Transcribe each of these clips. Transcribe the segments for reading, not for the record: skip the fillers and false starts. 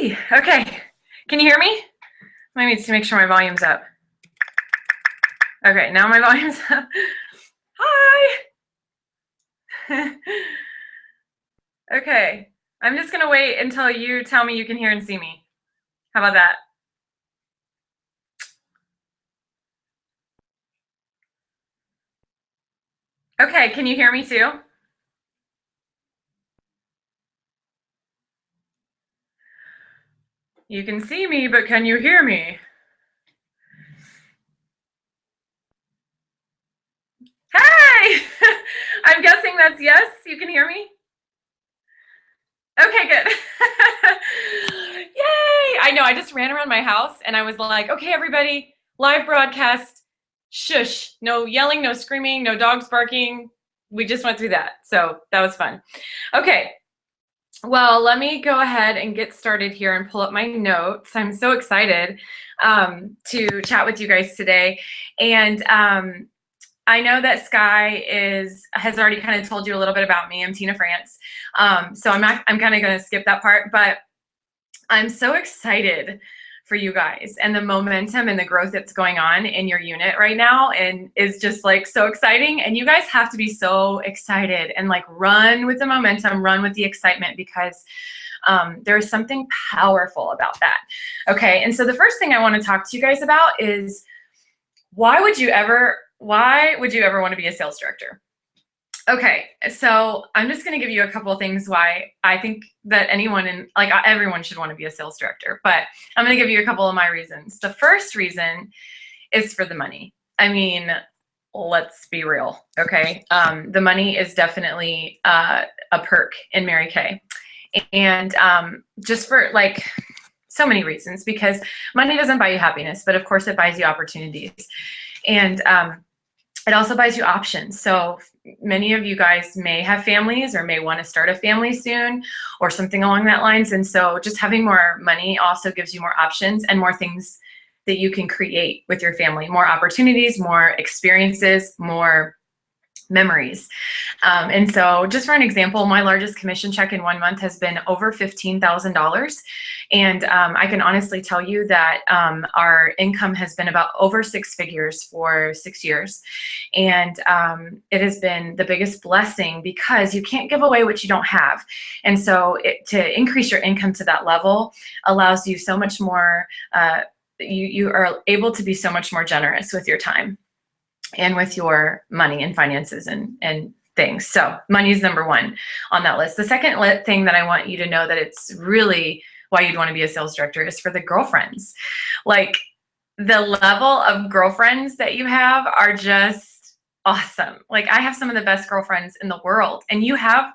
Yay! Okay. Can you hear me? I need to make sure my volume's up. Okay, now my volume's up. Hi! Okay, I'm just gonna wait until you tell me you can hear and see me. How about that? Okay, can you hear me too? You can see me, but can you hear me? Hey! I'm guessing that's yes. You can hear me? Okay, good. Yay! I know, I just ran around my house and I was like, okay, everybody, live broadcast, shush. No yelling, no screaming, no dogs barking. We just went through that. So that was fun. Okay. Well, let me go ahead and get started here and pull up my notes. I'm so excited to chat with you guys today. And I know that Sky has already kind of told you a little bit about me. I'm Tina Frantz. So I'm kind of going to skip that part, but I'm so excited for you guys and the momentum and the growth that's going on in your unit right now, and is just like so exciting. And you guys have to be so excited and like run with the momentum, run with the excitement, because there's something powerful about that. Okay. And so the first thing I want to talk to you guys about is why would you ever want to be a sales director? Okay, so I'm just going to give you a couple of things why I think that everyone should want to be a sales director, but I'm going to give you a couple of my reasons. The first reason is for the money. I mean, let's be real, okay? The money is definitely a perk in Mary Kay. And just for like so many reasons, because money doesn't buy you happiness, but of course it buys you opportunities. And it also buys you options. So many of you guys may have families or may want to start a family soon or something along that lines. And so just having more money also gives you more options and more things that you can create with your family, more opportunities, more experiences, more memories. And so just for an example, my largest commission check in 1 month has been over $15,000. And I can honestly tell you that our income has been about over 6 figures for 6 years. And it has been the biggest blessing because you can't give away what you don't have. And so to increase your income to that level allows you so much more, you are able to be so much more generous with your time and with your money and finances and things. So money is number one on that list. The second thing that I want you to know that it's really why you'd want to be a sales director is for the girlfriends. Like the level of girlfriends that you have are just awesome. Like I have some of the best girlfriends in the world, and you have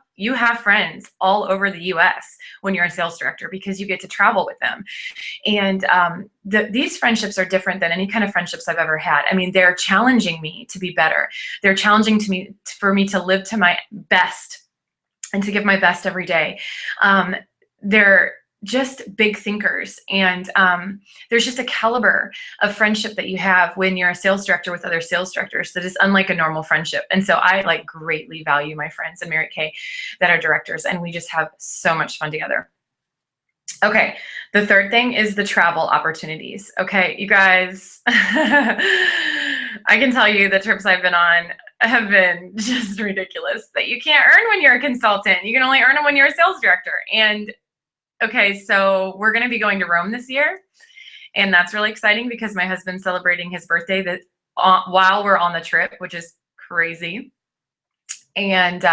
friends all over the US when you're a sales director because you get to travel with them. And these friendships are different than any kind of friendships I've ever had. I mean, they're challenging me to be better. They're challenging for me to live to my best and to give my best every day. They're just big thinkers. And there's just a caliber of friendship that you have when you're a sales director with other sales directors that is unlike a normal friendship. And so I like greatly value my friends in Mary Kay that are directors, and we just have so much fun together. Okay, the third thing is the travel opportunities. Okay, you guys, I can tell you the trips I've been on have been just ridiculous that you can't earn when you're a consultant. You can only earn them when you're a sales director. And okay, so we're going to be going to Rome this year, and that's really exciting because my husband's celebrating his birthday while we're on the trip, which is crazy. And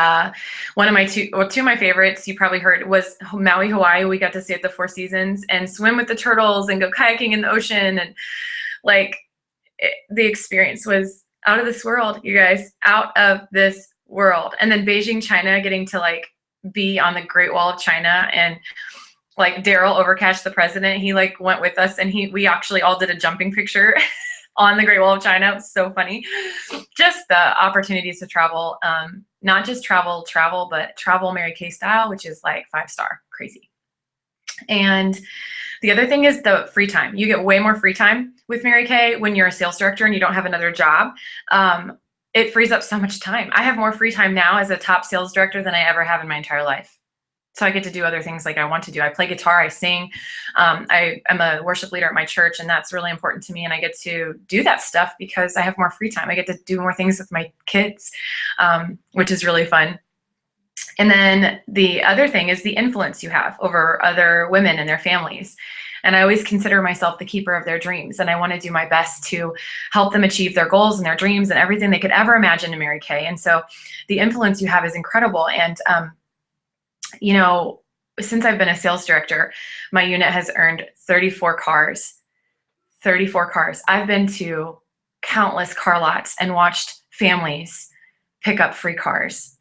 one of two of my favorites, you probably heard, was Maui, Hawaii. We got to stay at the Four Seasons and swim with the turtles and go kayaking in the ocean. And the experience was out of this world, you guys, out of this world. And then Beijing, China, getting to like be on the Great Wall of China, and like Daryl Overcash, the president, he like went with us, and we actually all did a jumping picture on the Great Wall of China. It was so funny. Just the opportunities to travel, not just travel, but travel Mary Kay style, which is like 5-star, crazy. And the other thing is the free time. You get way more free time with Mary Kay when you're a sales director and you don't have another job. It frees up so much time. I have more free time now as a top sales director than I ever have in my entire life. So I get to do other things like I want to do. I play guitar, I sing. I'm a worship leader at my church, and that's really important to me. And I get to do that stuff because I have more free time. I get to do more things with my kids, which is really fun. And then the other thing is the influence you have over other women and their families. And I always consider myself the keeper of their dreams. And I want to do my best to help them achieve their goals and their dreams and everything they could ever imagine in Mary Kay. And so the influence you have is incredible. And, you know, since I've been a sales director, my unit has earned 34 cars. 34 cars. I've been to countless car lots and watched families pick up free cars.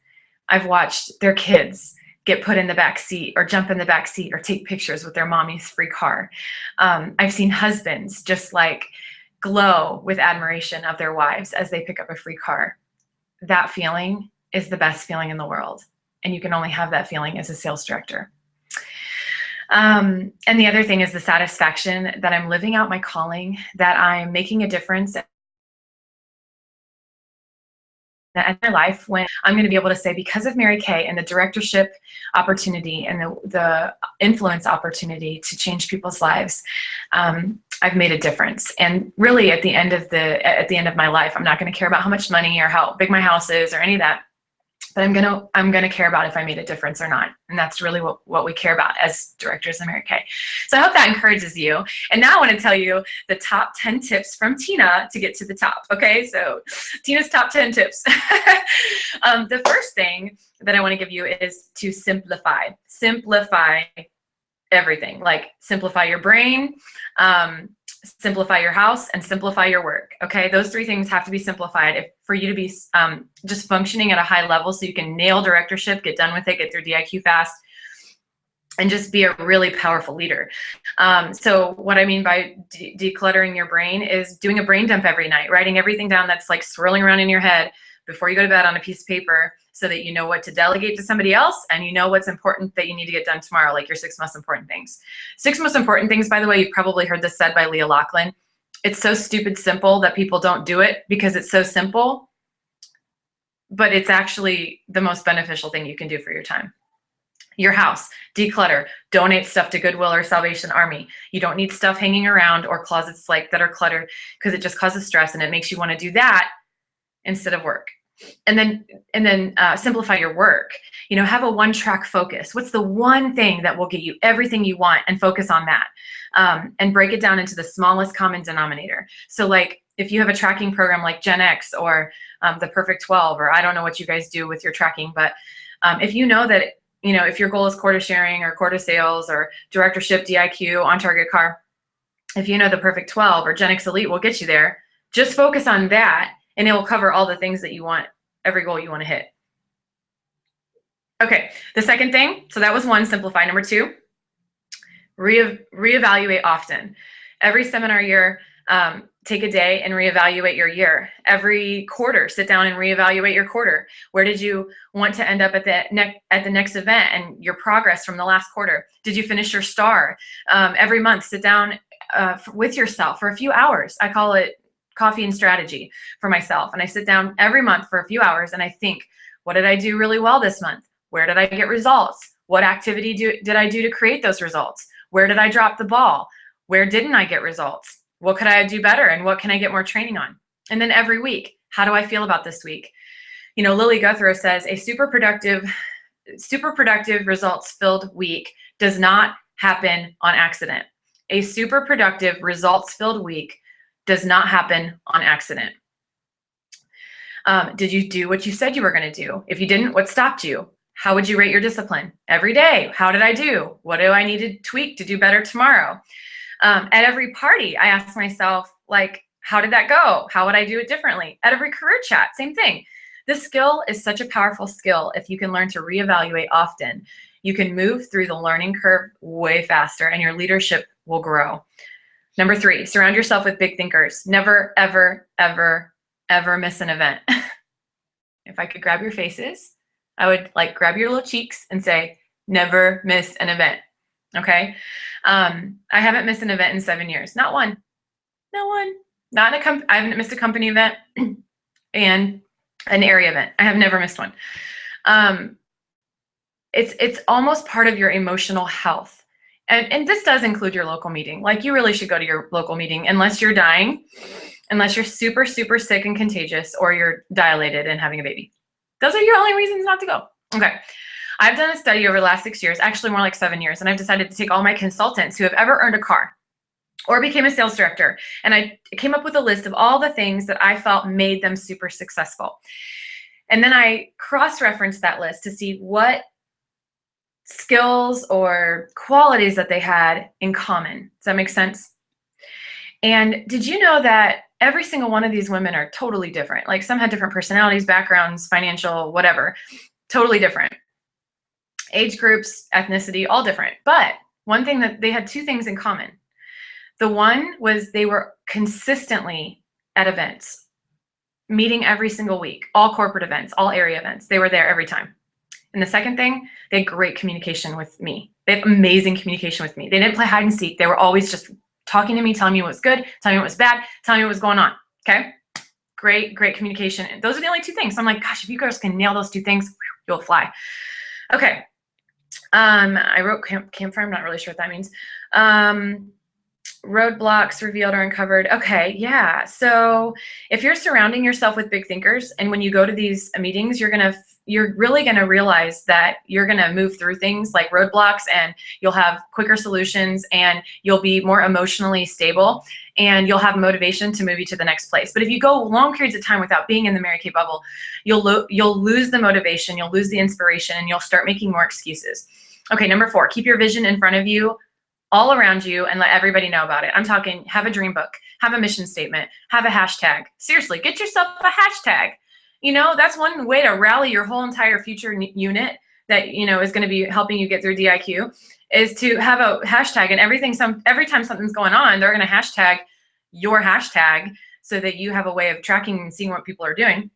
I've watched their kids get put in the back seat or jump in the back seat or take pictures with their mommy's free car. I've seen husbands just like glow with admiration of their wives as they pick up a free car. That feeling is the best feeling in the world. And you can only have that feeling as a sales director. And the other thing is the satisfaction that I'm living out my calling, that I'm making a difference in my life, when I'm going to be able to say, because of Mary Kay and the directorship opportunity and the influence opportunity to change people's lives, I've made a difference. And really, at the end of my life, I'm not going to care about how much money or how big my house is or any of that. But I'm gonna care about if I made a difference or not. And that's really what we care about as directors of Mary Kay. So I hope that encourages you. And now I want to tell you the top 10 tips from Tina to get to the top. Okay, so Tina's top 10 tips. The first thing that I want to give you is to simplify. Simplify everything. Like simplify your brain, simplify your house, and simplify your work. Okay, those three things have to be simplified for you to be just functioning at a high level, so you can nail directorship, get done with it, get through DIQ fast, and just be a really powerful leader. So what I mean by decluttering your brain is doing a brain dump every night, writing everything down that's like swirling around in your head before you go to bed on a piece of paper, so that you know what to delegate to somebody else and you know what's important that you need to get done tomorrow, like your 6 most important things. 6 most important things, by the way, you've probably heard this said by Leah Lachlan. It's so stupid simple that people don't do it because it's so simple, but it's actually the most beneficial thing you can do for your time. Your house, declutter, donate stuff to Goodwill or Salvation Army. You don't need stuff hanging around or closets like that are cluttered, because it just causes stress and it makes you want to do that instead of work. And then simplify your work. You know, have a one-track focus. What's the one thing that will get you everything you want, and focus on that. And break it down into the smallest common denominator. So like if you have a tracking program like Gen X or the Perfect 12, or I don't know what you guys do with your tracking, but if you know that, you know, if your goal is quota sharing or quota sales or directorship, DIQ, on target car, if you know the Perfect 12 or Gen X Elite will get you there, just focus on that. And it will cover all the things that you want, every goal you want to hit. Okay, the second thing, so that was one, simplify. Number 2, reevaluate often. Every seminar year, take a day and reevaluate your year. Every quarter, sit down and reevaluate your quarter. Where did you want to end up at the next event, and your progress from the last quarter? Did you finish your star? Every month, sit down with yourself for a few hours. I call it coffee and strategy for myself. And I sit down every month for a few hours and I think, what did I do really well this month? Where did I get results? What activity did I do to create those results? Where did I drop the ball? Where didn't I get results? What could I do better? And what can I get more training on? And then every week, how do I feel about this week? You know, Lily Guthrow says a super productive, results-filled week does not happen on accident. A super productive, results-filled week does not happen on accident. Did you do what you said you were going to do? If you didn't, what stopped you? How would you rate your discipline? Every day, how did I do? What do I need to tweak to do better tomorrow? At every party, I ask myself, like, how did that go? How would I do it differently? At every career chat, same thing. This skill is such a powerful skill. If you can learn to reevaluate often, you can move through the learning curve way faster and your leadership will grow. Number 3, surround yourself with big thinkers. Never, ever, ever, ever miss an event. If I could grab your faces, I would like grab your little cheeks and say, never miss an event. Okay. I haven't missed an event in 7 years. Not one. Not one. Not in I haven't missed a company event and an area event. I have never missed one. it's almost part of your emotional health. And this does include your local meeting. Like, you really should go to your local meeting unless you're dying, unless you're super, super sick and contagious, or you're dilated and having a baby. Those are your only reasons not to go. Okay. I've done a study over the last 6 years, actually more like 7 years, and I've decided to take all my consultants who have ever earned a car or became a sales director, and I came up with a list of all the things that I felt made them super successful. And then I cross-referenced that list to see what skills or qualities that they had in common. Does that make sense? And did you know that every single one of these women are totally different? Like, some had different personalities, backgrounds, financial, whatever, totally different. Age groups, ethnicity, all different. But one thing that they had, two things in common. The one was they were consistently at events, meeting every single week, all corporate events, all area events. They were there every time. And the second thing, they had great communication with me. They have amazing communication with me. They didn't play hide and seek. They were always just talking to me, telling me what was good, telling me what was bad, telling me what was going on. Okay? Great communication. And those are the only two things. So I'm like, gosh, if you girls can nail those two things, you'll fly. Okay. I wrote campfire. I'm not really sure what that means. Roadblocks revealed or uncovered. Okay, yeah. So if you're surrounding yourself with big thinkers, and when you go to these meetings, you're really gonna realize that you're gonna move through things like roadblocks, and you'll have quicker solutions, and you'll be more emotionally stable, and you'll have motivation to move you to the next place. But if you go long periods of time without being in the Mary Kay bubble, you'll lose the motivation, you'll lose the inspiration, and you'll start making more excuses. Okay, number 4, keep your vision in front of you, all around you, and let everybody know about it. I'm talking, have a dream book, have a mission statement, have a hashtag. Seriously, get yourself a hashtag. You know, that's one way to rally your whole entire future unit that, you know, is going to be helping you get through DIQ, is to have a hashtag. And every time something's going on, they're going to hashtag your hashtag so that you have a way of tracking and seeing what people are doing.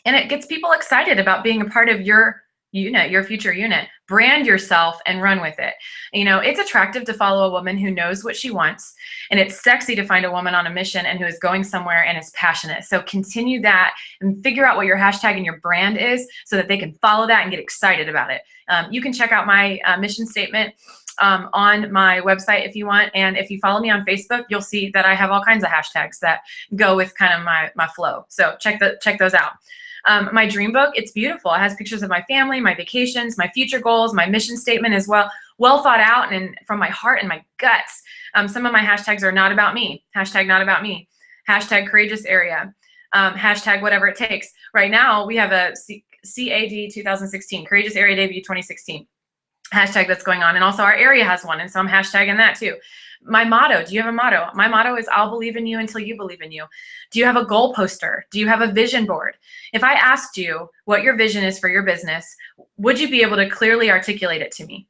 And it gets people excited about being a part of your unit, your future unit. Brand yourself and run with it. You know, it's attractive to follow a woman who knows what she wants, and it's sexy to find a woman on a mission and who is going somewhere and is passionate. So continue that and figure out what your hashtag and your brand is so that they can follow that and get excited about it. You can check out my mission statement on my website if you want, and if you follow me on Facebook, you'll see that I have all kinds of hashtags that go with kind of my flow. So check those out. My dream book, it's beautiful. It has pictures of my family, my vacations, my future goals, my mission statement as well thought out and from my heart and my guts. Some of my hashtags are not about me. Hashtag not about me. Hashtag courageous area. Hashtag whatever it takes. Right now, we have a CAD 2016, Courageous Area Debut 2016 hashtag that's going on. And also our area has one, and so I'm hashtagging that too. My motto, do you have a motto? My motto is, I'll believe in you until you believe in you. Do you have a goal poster? Do you have a vision board? If I asked you what your vision is for your business, would you be able to clearly articulate it to me?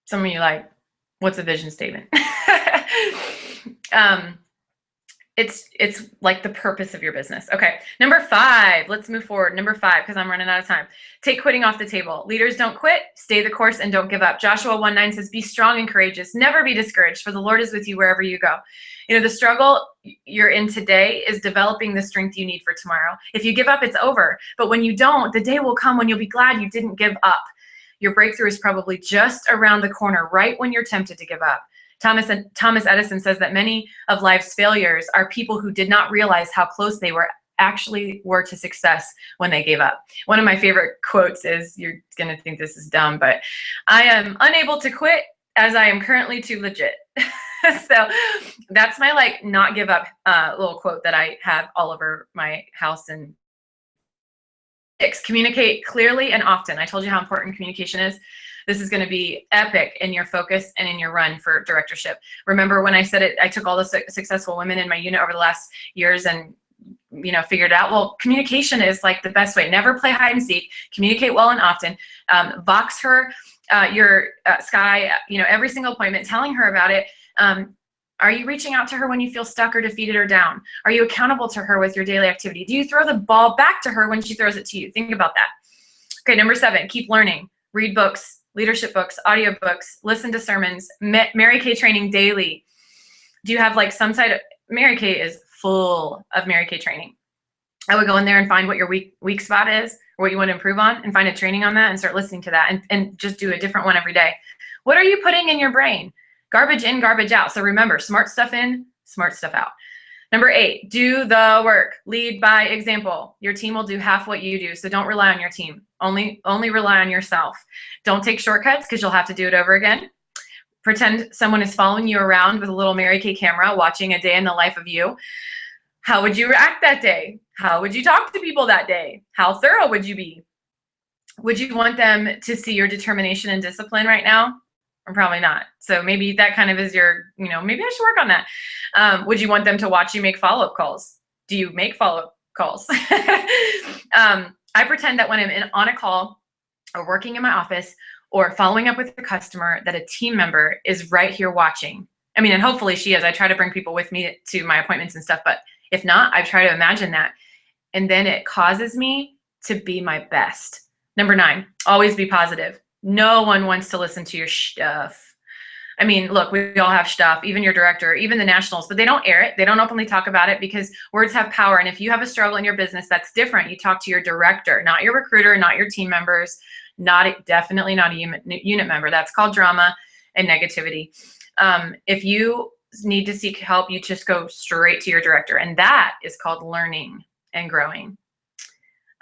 Some of you like, what's a vision statement? It's like the purpose of your business. Okay, number 5, let's move forward. Number 5, because I'm running out of time. Take quitting off the table. Leaders don't quit, stay the course, and don't give up. Joshua 1:9 says, be strong and courageous. Never be discouraged, for the Lord is with you wherever you go. You know, the struggle you're in today is developing the strength you need for tomorrow. If you give up, it's over. But when you don't, the day will come when you'll be glad you didn't give up. Your breakthrough is probably just around the corner, right when you're tempted to give up. Thomas Edison says that many of life's failures are people who did not realize how close they were to success when they gave up. One of my favorite quotes is, you're going to think this is dumb, but I am unable to quit as I am currently too legit. So that's my like not give up little quote that I have all over my house. And 6, communicate clearly and often. I told you how important communication is. This is going to be epic in your focus and in your run for directorship. Remember when I said it, I took all the successful women in my unit over the last years and, you know, figured out, well, communication is like the best way. Never play hide and seek. Communicate well and often. Box her, your Sky, you know, every single appointment, telling her about it. Are you reaching out to her when you feel stuck or defeated or down? Are you accountable to her with your daily activity? Do you throw the ball back to her when she throws it to you? Think about that. Okay, number 7, keep learning. Read books, leadership books, audiobooks, listen to sermons, Mary Kay training daily. Do you have like some side of, Mary Kay is full of Mary Kay training. I would go in there and find what your weak spot is, or what you want to improve on, and find a training on that and start listening to that, and just do a different one every day. What are you putting in your brain? Garbage in, garbage out. So remember, smart stuff in, smart stuff out. Number 8, do the work. Lead by example. Your team will do half what you do, so don't rely on your team. Only rely on yourself. Don't take shortcuts because you'll have to do it over again. Pretend someone is following you around with a little Mary Kay camera watching a day in the life of you. How would you react that day? How would you talk to people that day? How thorough would you be? Would you want them to see your determination and discipline right now? Or probably not. So maybe that kind of is your, maybe I should work on that. Would you want them to watch you make follow-up calls? Do you make follow-up calls? I pretend that when I'm on a call or working in my office or following up with a customer, that a team member is right here watching. I mean, and hopefully she is. I try to bring people with me to my appointments and stuff, but if not, I try to imagine that. And then it causes me to be my best. Number 9, always be positive. No one wants to listen to your stuff. I mean, look, we all have stuff, even your director, even the nationals, but they don't air it. They don't openly talk about it because words have power. And if you have a struggle in your business, that's different. You talk to your director, not your recruiter, not your team members, definitely not a unit member. That's called drama and negativity. If you need to seek help, you just go straight to your director. And that is called learning and growing.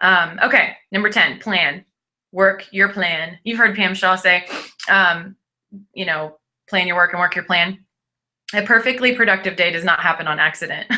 Okay, number 10, plan. Work your plan. You've heard Pam Shaw say, plan your work and work your plan. A perfectly productive day does not happen on accident.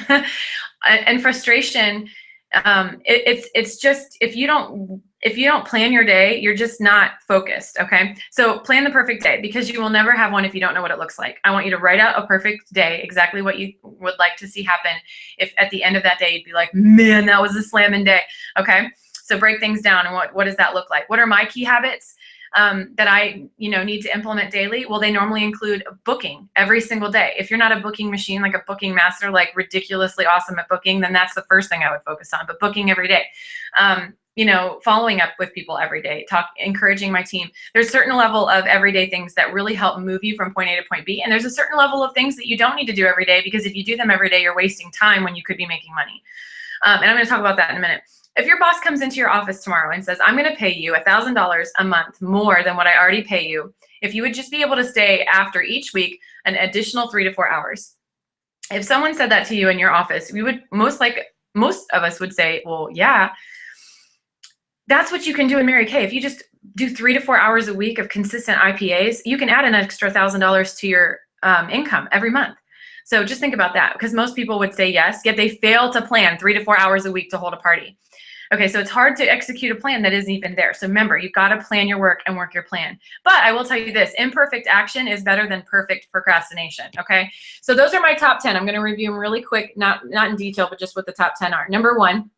And frustration, it's just, if you don't plan your day, you're just not focused. Okay. So plan the perfect day, because you will never have one if you don't know what it looks like. I want you to write out a perfect day, exactly what you would like to see happen. If at the end of that day, you'd be like, man, that was a slamming day. Okay. So break things down. And what does that look like? What are my key habits that I need to implement daily? Well, they normally include booking every single day. If you're not a booking machine, like a booking master, like ridiculously awesome at booking, then that's the first thing I would focus on. But booking every day, following up with people every day, encouraging my team. There's a certain level of everyday things that really help move you from point A to point B. And there's a certain level of things that you don't need to do every day, because if you do them every day, you're wasting time when you could be making money. And I'm going to talk about that in a minute. If your boss comes into your office tomorrow and says, I'm going to pay you $1,000 a month more than what I already pay you, if you would just be able to stay after each week an additional 3 to 4 hours. If someone said that to you in your office, we would most of us would say, well, yeah, that's what you can do in Mary Kay. If you just do 3 to 4 hours a week of consistent IPAs, you can add an extra $1,000 to your income every month. So just think about that, because most people would say yes, yet they fail to plan 3 to 4 hours a week to hold a party. Okay, so it's hard to execute a plan that isn't even there. So remember, you've got to plan your work and work your plan. But I will tell you this, imperfect action is better than perfect procrastination, okay? So those are my top 10. I'm going to review them really quick, not in detail, but just what the top 10 are. Number one,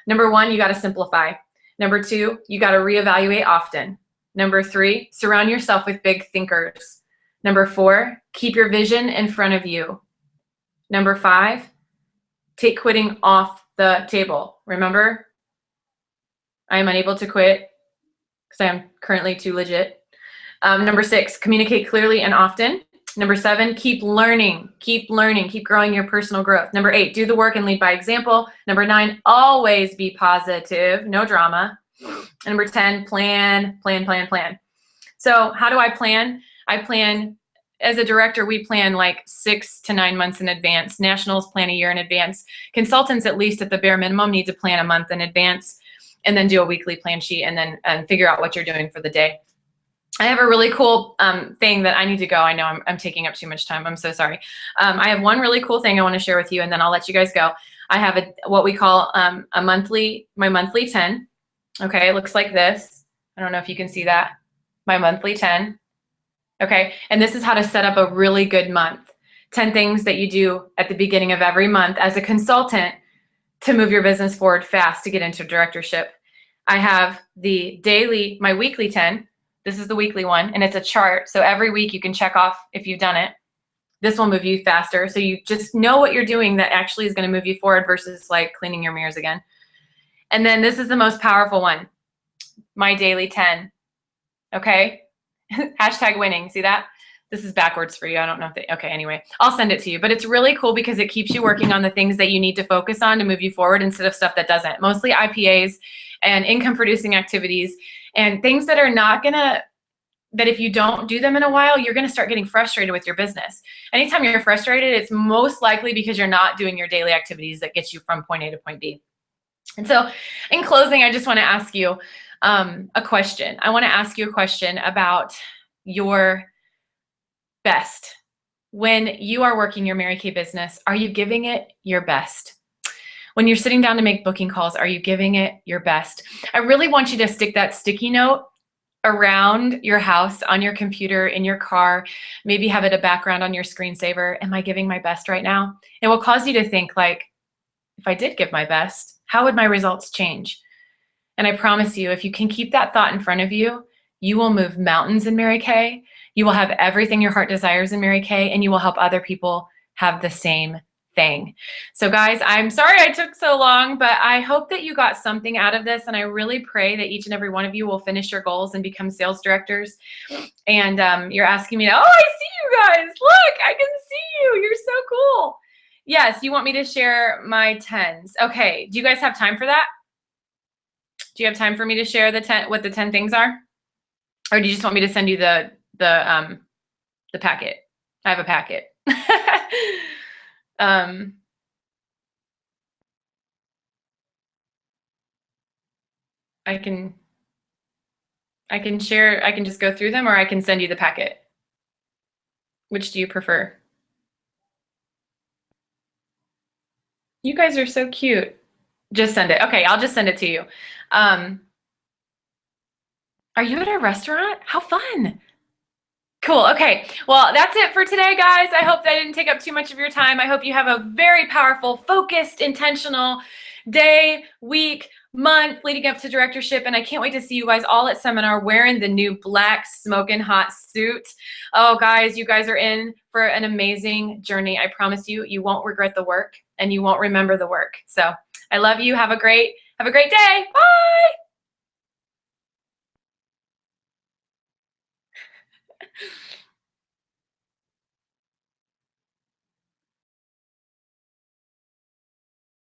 you got to simplify. Number 2, you got to reevaluate often. Number 3, surround yourself with big thinkers. Number 4, keep your vision in front of you. Number 5, take quitting off the table. Remember, I am unable to quit because I am currently too legit. Number 6, communicate clearly and often. Number 7, keep learning, keep growing your personal growth. Number 8, do the work and lead by example. Number 9, always be positive, no drama. And number 10, plan. So how do I plan? I plan, as a director, we plan like 6 to 9 months in advance. Nationals plan a year in advance. Consultants, at least at the bare minimum, need to plan a month in advance, and then do a weekly plan sheet, and then figure out what you're doing for the day. I have a really cool thing that I need to go. I know I'm taking up too much time. I'm so sorry. I have one really cool thing I want to share with you, and then I'll let you guys go. I have what we call my monthly 10. Okay, it looks like this. I don't know if you can see that. My monthly 10. Okay, and this is how to set up a really good month. 10 things that you do at the beginning of every month as a consultant to move your business forward fast to get into directorship. I have my weekly 10. This is the weekly one, and it's a chart. So every week you can check off if you've done it. This will move you faster. So you just know what you're doing that actually is going to move you forward versus like cleaning your mirrors again. And then this is the most powerful one, my daily 10. Okay. Hashtag winning. See that? This is backwards for you. I don't know if they, okay, anyway, I'll send it to you. But it's really cool because it keeps you working on the things that you need to focus on to move you forward instead of stuff that doesn't. Mostly IPAs and income producing activities and things that are not gonna, that if you don't do them in a while, you're gonna start getting frustrated with your business. Anytime you're frustrated, it's most likely because you're not doing your daily activities that get you from point A to point B. And so in closing, I just wanna ask you a question. I wanna ask you a question about your best. When you are working your Mary Kay business, are you giving it your best? When you're sitting down to make booking calls, are you giving it your best? I really want you to stick that sticky note around your house, on your computer, in your car, maybe have it a background on your screensaver. Am I giving my best right now? It will cause you to think like, if I did give my best, how would my results change? And I promise you, if you can keep that thought in front of you, you will move mountains in Mary Kay. You will have everything your heart desires in Mary Kay, and you will help other people have the same thing. So guys, I'm sorry I took so long, but I hope that you got something out of this, and I really pray that each and every one of you will finish your goals and become sales directors. And you're asking me, oh, I see you guys. Look, I can see you. You're so cool. Yes, you want me to share my 10s. Okay, do you guys have time for that? Do you have time for me to share what the 10 things are? Or do you just want me to send you the packet? I have a packet. I can share, I can just go through them, or I can send you the packet. Which do you prefer? You guys are so cute. Just send it. Okay, I'll just send it to you. Are you at a restaurant? How fun. Cool. Okay. Well, that's it for today, guys. I hope that I didn't take up too much of your time. I hope you have a very powerful, focused, intentional day, week, month leading up to directorship. And I can't wait to see you guys all at seminar wearing the new black smoking hot suit. Oh, guys, you guys are in for an amazing journey. I promise you, you won't regret the work and you won't remember the work. So I love you. Have a great day. Bye.